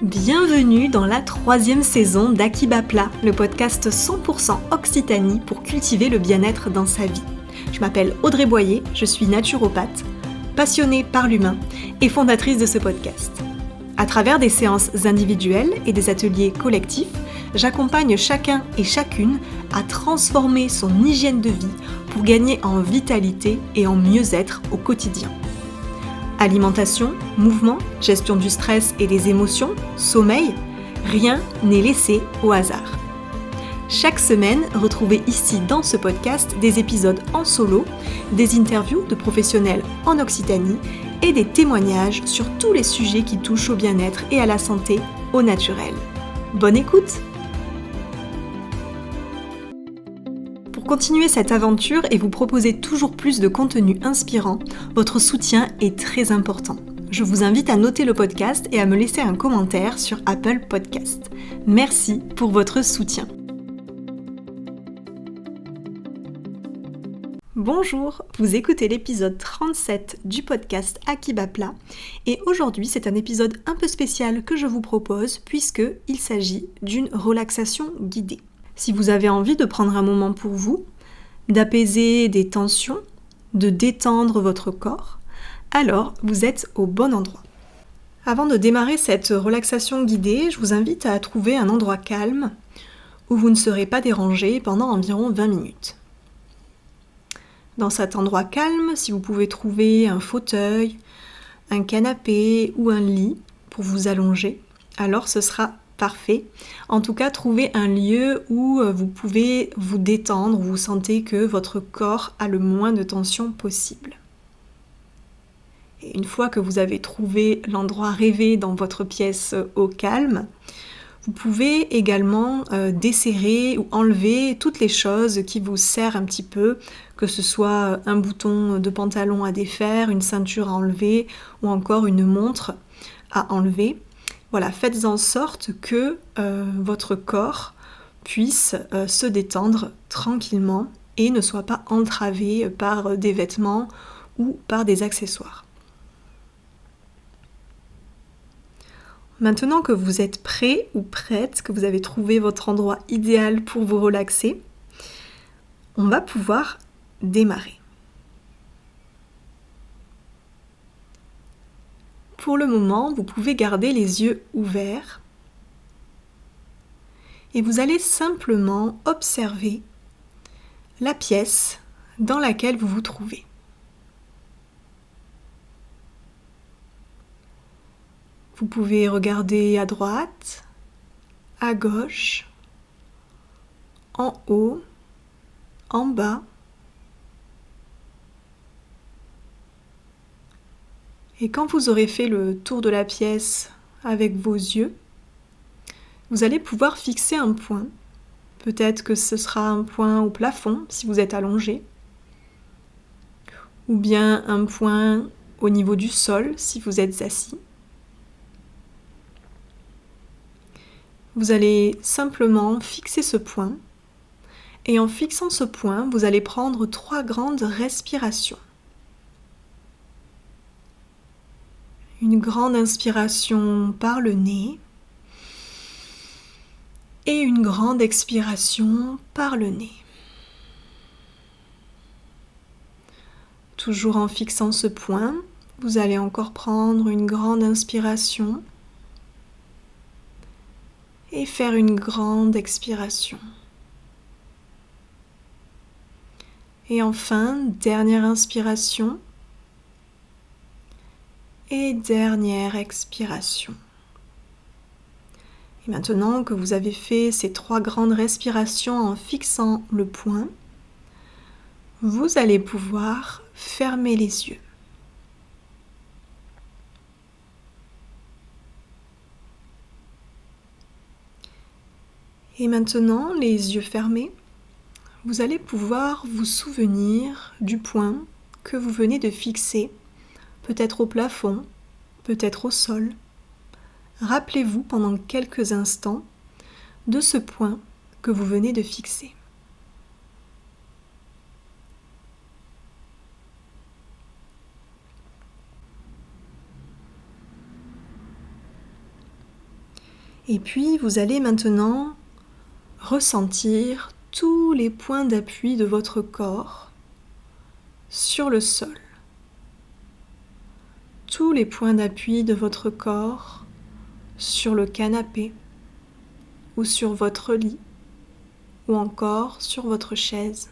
Bienvenue dans la 3e saison d'Akiba Plat, le podcast 100% Occitanie pour cultiver le bien-être dans sa vie. Je m'appelle Audrey Boyer, je suis naturopathe, passionnée par l'humain et fondatrice de ce podcast. À travers des séances individuelles et des ateliers collectifs, j'accompagne chacun et chacune à transformer son hygiène de vie pour gagner en vitalité et en mieux-être au quotidien. Alimentation, mouvement, gestion du stress et des émotions, sommeil, rien n'est laissé au hasard. Chaque semaine, retrouvez ici dans ce podcast des épisodes en solo, des interviews de professionnels en Occitanie et des témoignages sur tous les sujets qui touchent au bien-être et à la santé au naturel. Bonne écoute! Pour continuer cette aventure et vous proposer toujours plus de contenu inspirant, votre soutien est très important. Je vous invite à noter le podcast et à me laisser un commentaire sur Apple Podcast. Merci pour votre soutien. Bonjour, vous écoutez l'épisode 37 du podcast Aquiba Plat et aujourd'hui c'est un épisode un peu spécial que je vous propose puisqu'il s'agit d'une relaxation guidée. Si vous avez envie de prendre un moment pour vous, d'apaiser des tensions, de détendre votre corps, alors vous êtes au bon endroit. Avant de démarrer cette relaxation guidée, je vous invite à trouver un endroit calme où vous ne serez pas dérangé pendant environ 20 minutes. Dans cet endroit calme, si vous pouvez trouver un fauteuil, un canapé ou un lit pour vous allonger, alors ce sera parfait. En tout cas, trouvez un lieu où vous pouvez vous détendre, où vous sentez que votre corps a le moins de tension possible. Et une fois que vous avez trouvé l'endroit rêvé dans votre pièce au calme, vous pouvez également desserrer ou enlever toutes les choses qui vous serrent un petit peu, que ce soit un bouton de pantalon à défaire, une ceinture à enlever ou encore une montre à enlever. Voilà, faites en sorte que votre corps puisse se détendre tranquillement et ne soit pas entravé par des vêtements ou par des accessoires. Maintenant que vous êtes prêt ou prête, que vous avez trouvé votre endroit idéal pour vous relaxer, on va pouvoir démarrer. Pour le moment, vous pouvez garder les yeux ouverts et vous allez simplement observer la pièce dans laquelle vous vous trouvez. Vous pouvez regarder à droite, à gauche, en haut, en bas. Et quand vous aurez fait le tour de la pièce avec vos yeux, vous allez pouvoir fixer un point. Peut-être que ce sera un point au plafond si vous êtes allongé, ou bien un point au niveau du sol si vous êtes assis. Vous allez simplement fixer ce point, et en fixant ce point, vous allez prendre 3 grandes respirations. Une grande inspiration par le nez et une grande expiration par le nez. Toujours en fixant ce point, vous allez encore prendre une grande inspiration et faire une grande expiration. Et enfin, dernière inspiration et dernière expiration. Et maintenant que vous avez fait ces 3 grandes respirations en fixant le point, vous allez pouvoir fermer les yeux. Et maintenant, les yeux fermés, vous allez pouvoir vous souvenir du point que vous venez de fixer, peut-être au plafond, peut-être au sol. Rappelez-vous pendant quelques instants de ce point que vous venez de fixer. Et puis vous allez maintenant ressentir tous les points d'appui de votre corps sur le sol. Tous les points d'appui de votre corps sur le canapé ou sur votre lit ou encore sur votre chaise.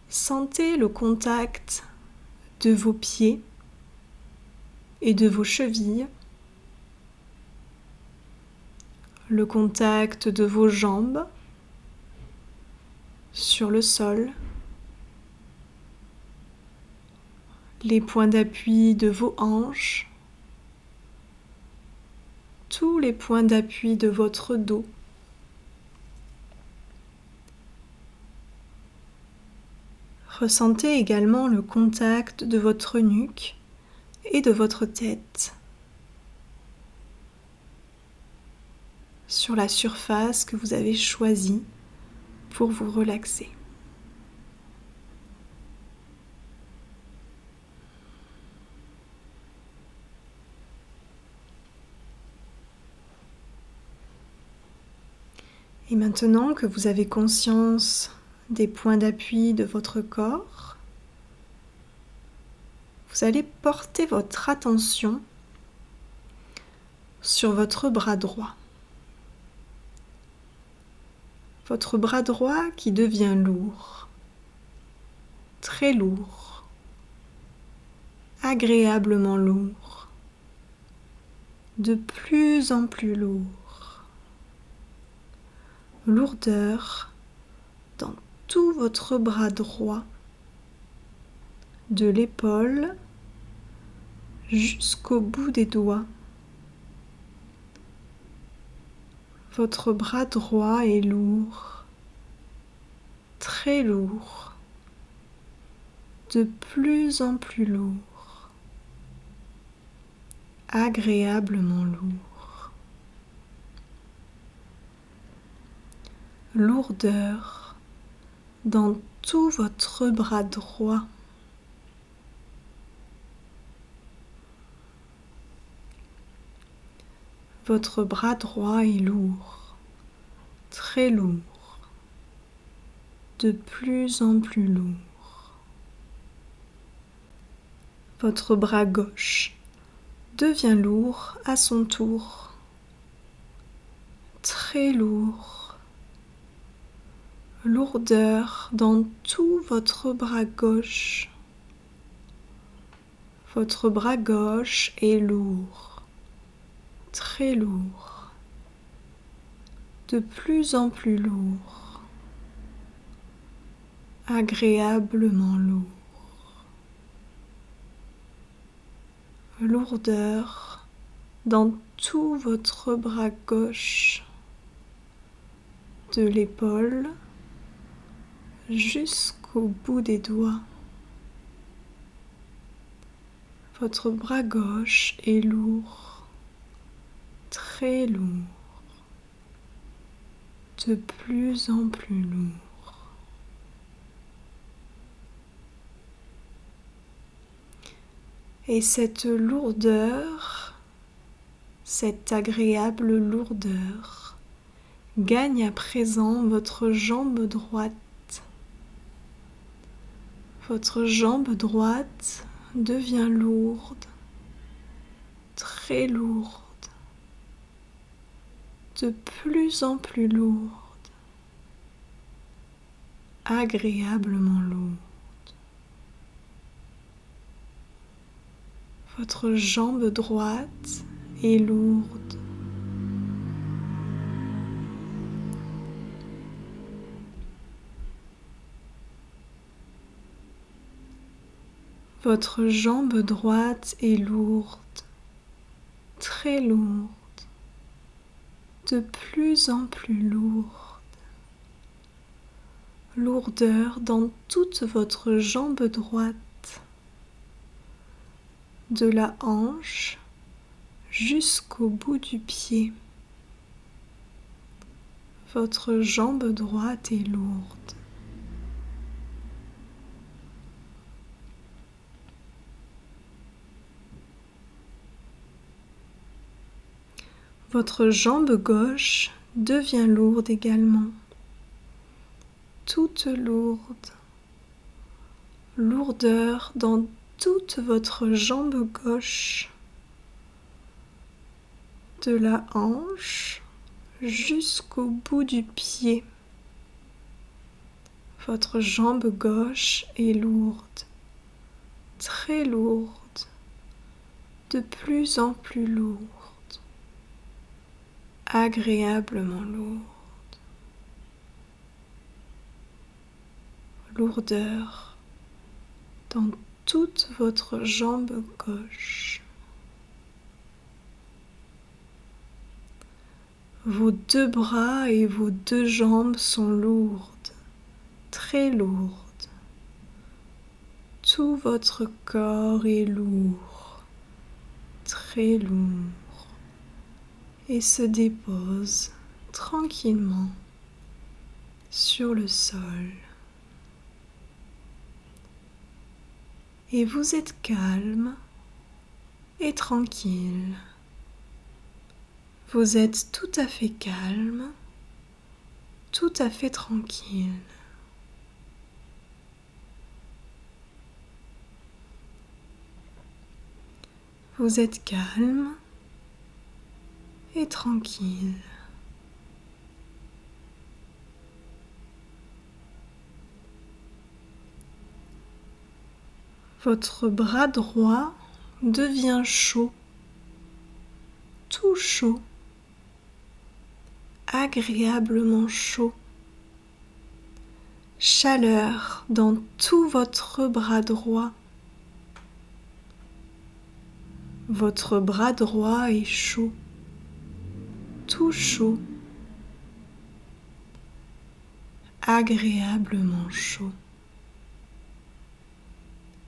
Sentez le contact de vos pieds et de vos chevilles, le contact de vos jambes sur le sol, les points d'appui de vos hanches, tous les points d'appui de votre dos. Ressentez également le contact de votre nuque et de votre tête sur la surface que vous avez choisie pour vous relaxer. Et maintenant que vous avez conscience des points d'appui de votre corps, vous allez porter votre attention sur votre bras droit. Votre bras droit qui devient lourd, très lourd, agréablement lourd, de plus en plus lourd. Lourdeur dans tout votre bras droit, de l'épaule jusqu'au bout des doigts. Votre bras droit est lourd, très lourd, de plus en plus lourd, agréablement lourd. Lourdeur dans tout votre bras droit. Votre bras droit est lourd, très lourd, de plus en plus lourd. Votre bras gauche devient lourd à son tour, très lourd. Lourdeur dans tout votre bras gauche. Votre bras gauche est lourd, très lourd, de plus en plus lourd, agréablement lourd. Lourdeur dans tout votre bras gauche, de l'épaule jusqu'au bout des doigts. Votre bras gauche est lourd, très lourd, de plus en plus lourd. Et cette lourdeur, cette agréable lourdeur, gagne à présent votre jambe droite. Votre jambe droite devient lourde, très lourde, de plus en plus lourde, agréablement lourde. Votre jambe droite est lourde. Votre jambe droite est lourde, très lourde, de plus en plus lourde. Lourdeur dans toute votre jambe droite, de la hanche jusqu'au bout du pied. Votre jambe droite est lourde. Votre jambe gauche devient lourde également, toute lourde. Lourdeur dans toute votre jambe gauche, de la hanche jusqu'au bout du pied. Votre jambe gauche est lourde, très lourde, de plus en plus lourde, agréablement lourde. Lourdeur dans toute votre jambe gauche. Vos deux bras et vos deux jambes sont lourdes, très lourdes. Tout votre corps est lourd, très lourd, et se dépose tranquillement sur le sol. Et vous êtes calme et tranquille. Vous êtes tout à fait calme, tout à fait tranquille. Vous êtes calme et tranquille. Votre bras droit devient chaud, tout chaud, agréablement chaud. Chaleur dans tout votre bras droit. Votre bras droit est chaud, tout chaud, agréablement chaud.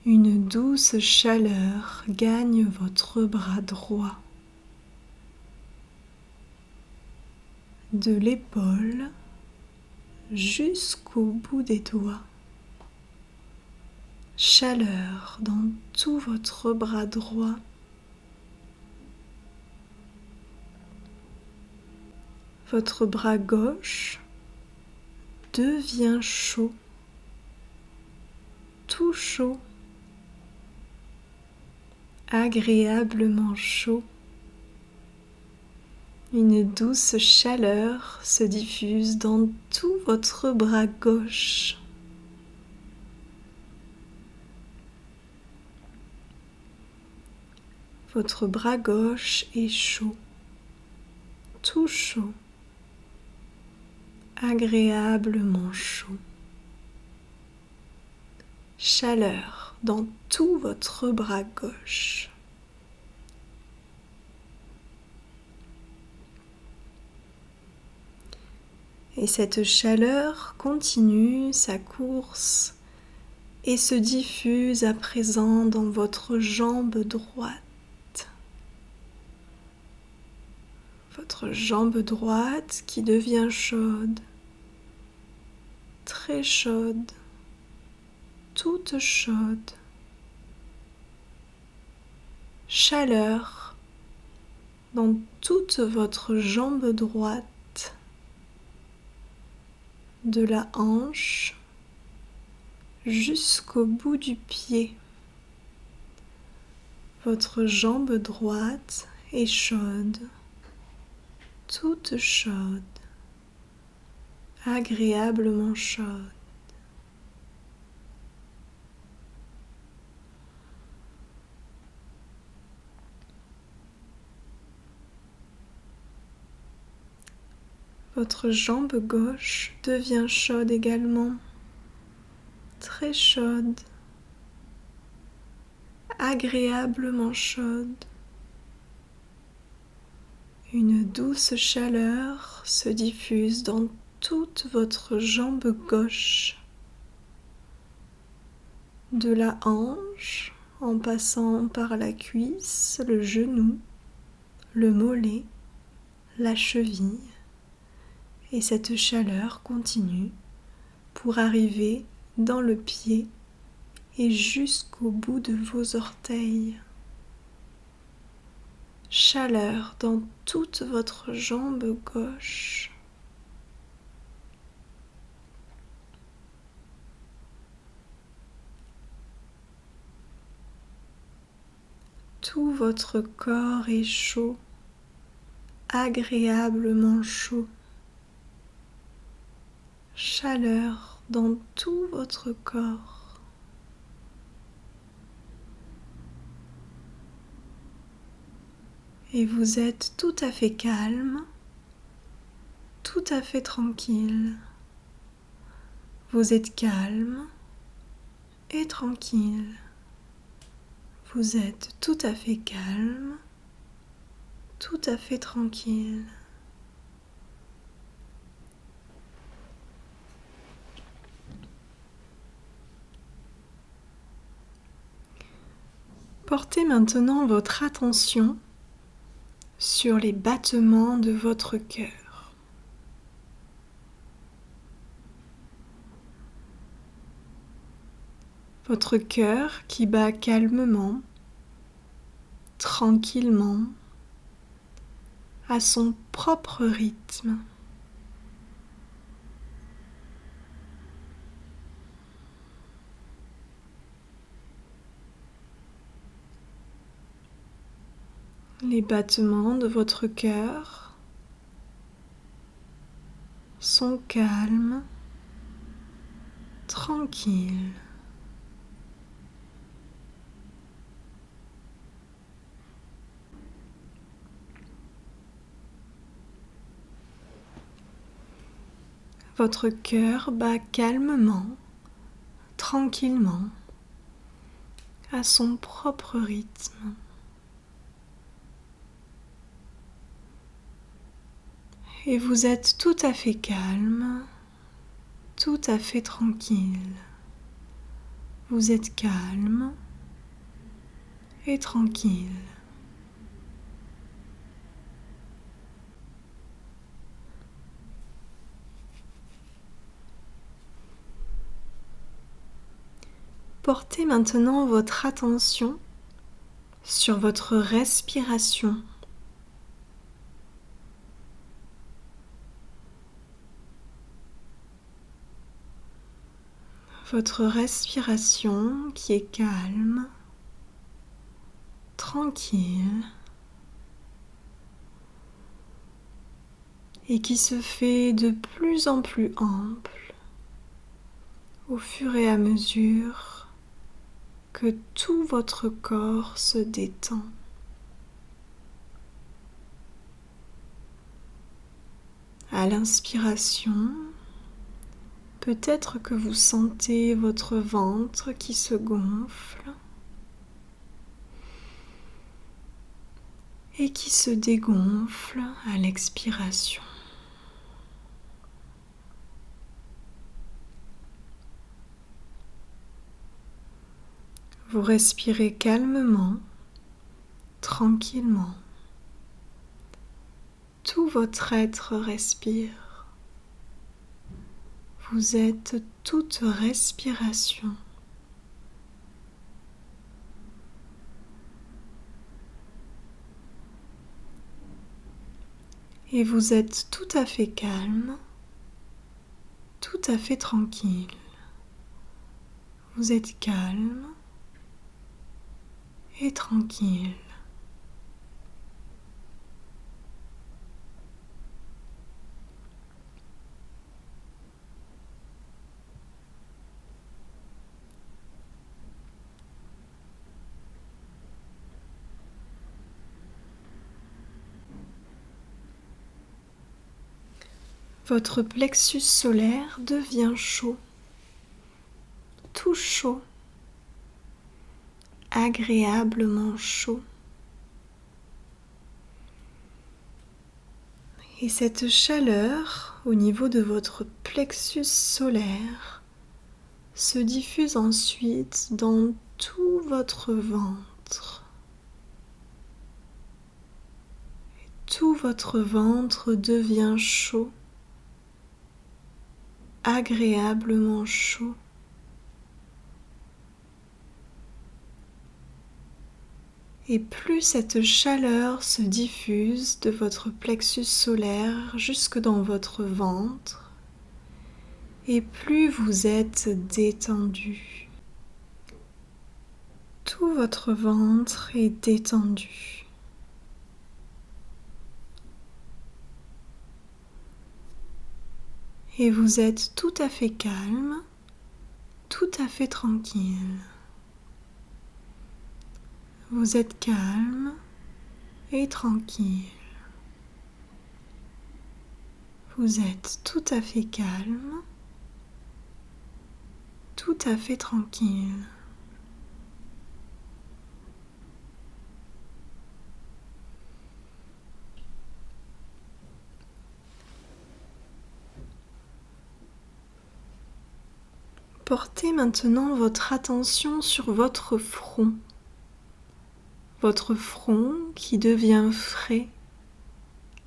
Une douce chaleur gagne votre bras droit. De l'épaule jusqu'au bout des doigts. Chaleur dans tout votre bras droit. Votre bras gauche devient chaud, tout chaud, agréablement chaud. Une douce chaleur se diffuse dans tout votre bras gauche. Votre bras gauche est chaud, tout chaud, agréablement chaud. Chaleur dans tout votre bras gauche. Et cette chaleur continue sa course et se diffuse à présent dans votre jambe droite. Votre jambe droite qui devient chaude, très chaude, toute chaude. Chaleur dans toute votre jambe droite. De la hanche jusqu'au bout du pied. Votre jambe droite est chaude, toute chaude, agréablement chaude. Votre jambe gauche devient chaude également, très chaude, agréablement chaude. Une douce chaleur se diffuse dans toute votre jambe gauche, de la hanche en passant par la cuisse, le genou, le mollet, la cheville. Et cette chaleur continue pour arriver dans le pied et jusqu'au bout de vos orteils. Chaleur dans toute votre jambe gauche. Tout votre corps est chaud, agréablement chaud. Chaleur dans tout votre corps. Et vous êtes tout à fait calme, tout à fait tranquille. Vous êtes calme et tranquille. Vous êtes tout à fait calme, tout à fait tranquille. Portez maintenant votre attention sur les battements de votre cœur. Votre cœur qui bat calmement, tranquillement, à son propre rythme. Les battements de votre cœur sont calmes, tranquilles. Votre cœur bat calmement, tranquillement, à son propre rythme. Et vous êtes tout à fait calme, tout à fait tranquille. Vous êtes calme et tranquille. Portez maintenant votre attention sur votre respiration. Votre respiration qui est calme, tranquille et qui se fait de plus en plus ample au fur et à mesure que tout votre corps se détend. À l'inspiration, peut-être que vous sentez votre ventre qui se gonfle et qui se dégonfle à l'expiration. Vous respirez calmement, tranquillement. Tout votre être respire. Vous êtes toute respiration. Et vous êtes tout à fait calme, tout à fait tranquille. Vous êtes calme et tranquille. Votre plexus solaire devient chaud, tout chaud, agréablement chaud. Et cette chaleur au niveau de votre plexus solaire se diffuse ensuite dans tout votre ventre. Et tout votre ventre devient chaud, agréablement chaud. Et plus cette chaleur se diffuse de votre plexus solaire jusque dans votre ventre, et plus vous êtes détendu. Tout votre ventre est détendu. Et vous êtes tout à fait calme, tout à fait tranquille. Vous êtes calme et tranquille. Vous êtes tout à fait calme, tout à fait tranquille. Portez maintenant votre attention sur votre front. Votre front qui devient frais,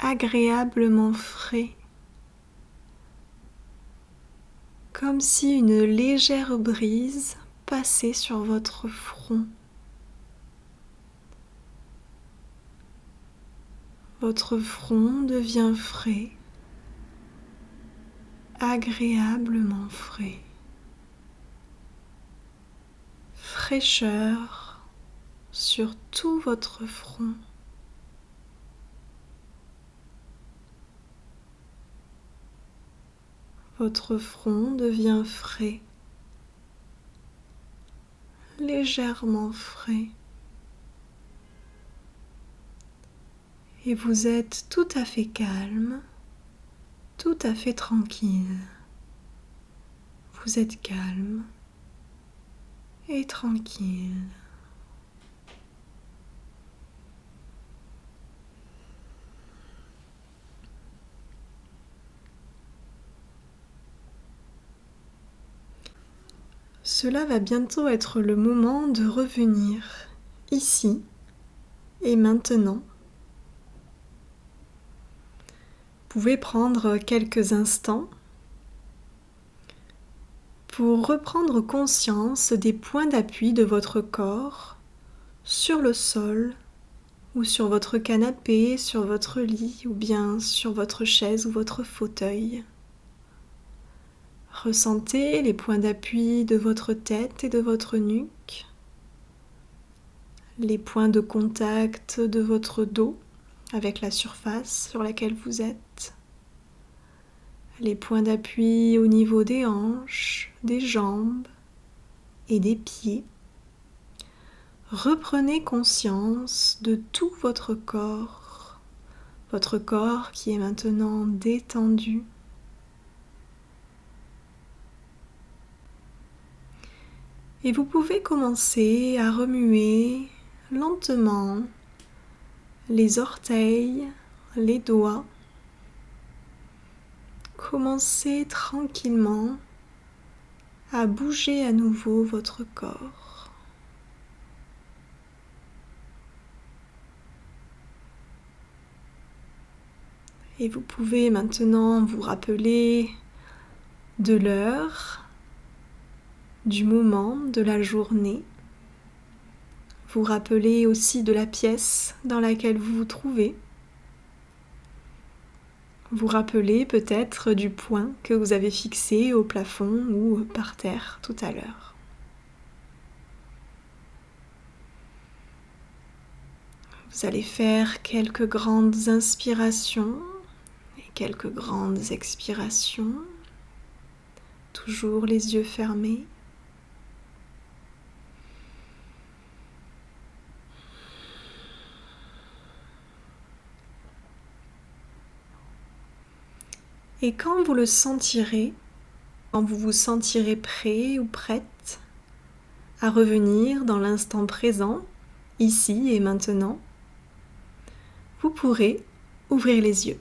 agréablement frais, comme si une légère brise passait sur votre front. Votre front devient frais, agréablement frais. Fraîcheur sur tout votre front. Votre front devient frais, légèrement frais. Et vous êtes tout à fait calme, tout à fait tranquille. Vous êtes calme et tranquille. Cela va bientôt être le moment de revenir ici et maintenant. Vous pouvez prendre quelques instants pour reprendre conscience des points d'appui de votre corps sur le sol ou sur votre canapé, sur votre lit ou bien sur votre chaise ou votre fauteuil. Ressentez les points d'appui de votre tête et de votre nuque, les points de contact de votre dos avec la surface sur laquelle vous êtes, les points d'appui au niveau des hanches, des jambes et des pieds. Reprenez conscience de tout votre corps qui est maintenant détendu. Et vous pouvez commencer à remuer lentement les orteils, les doigts. Commencez tranquillement à bouger à nouveau votre corps. Et vous pouvez maintenant vous rappeler de l'heure, du moment, de la journée. Vous rappelez aussi de la pièce dans laquelle vous vous trouvez. Vous rappelez peut-être du point que vous avez fixé au plafond ou par terre tout à l'heure. Vous allez faire quelques grandes inspirations et quelques grandes expirations, toujours les yeux fermés. Et quand vous le sentirez, quand vous vous sentirez prêt ou prête à revenir dans l'instant présent, ici et maintenant, vous pourrez ouvrir les yeux.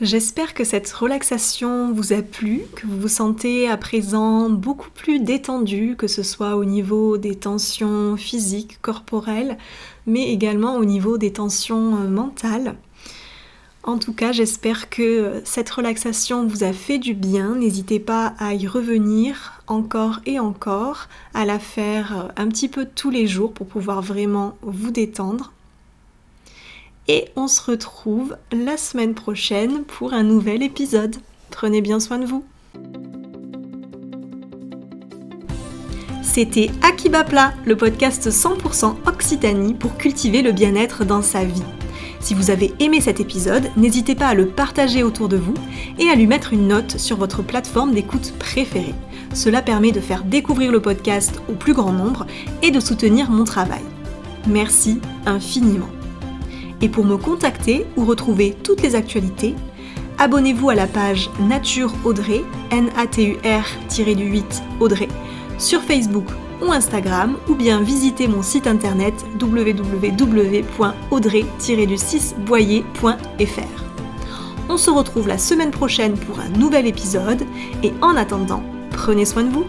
J'espère que cette relaxation vous a plu, que vous vous sentez à présent beaucoup plus détendu, que ce soit au niveau des tensions physiques, corporelles, mais également au niveau des tensions mentales. En tout cas, j'espère que cette relaxation vous a fait du bien. N'hésitez pas à y revenir encore et encore, à la faire un petit peu tous les jours pour pouvoir vraiment vous détendre. Et on se retrouve la semaine prochaine pour un nouvel épisode. Prenez bien soin de vous. C'était À qui bat plat, le podcast 100% Occitanie pour cultiver le bien-être dans sa vie. Si vous avez aimé cet épisode, n'hésitez pas à le partager autour de vous et à lui mettre une note sur votre plateforme d'écoute préférée. Cela permet de faire découvrir le podcast au plus grand nombre et de soutenir mon travail. Merci infiniment. Et pour me contacter ou retrouver toutes les actualités, abonnez-vous à la page Nature Audrey, Natur-8 Audrey, sur Facebook ou Instagram, ou bien visitez mon site internet www.audrey-boyer.fr. On se retrouve la semaine prochaine pour un nouvel épisode, et en attendant, prenez soin de vous.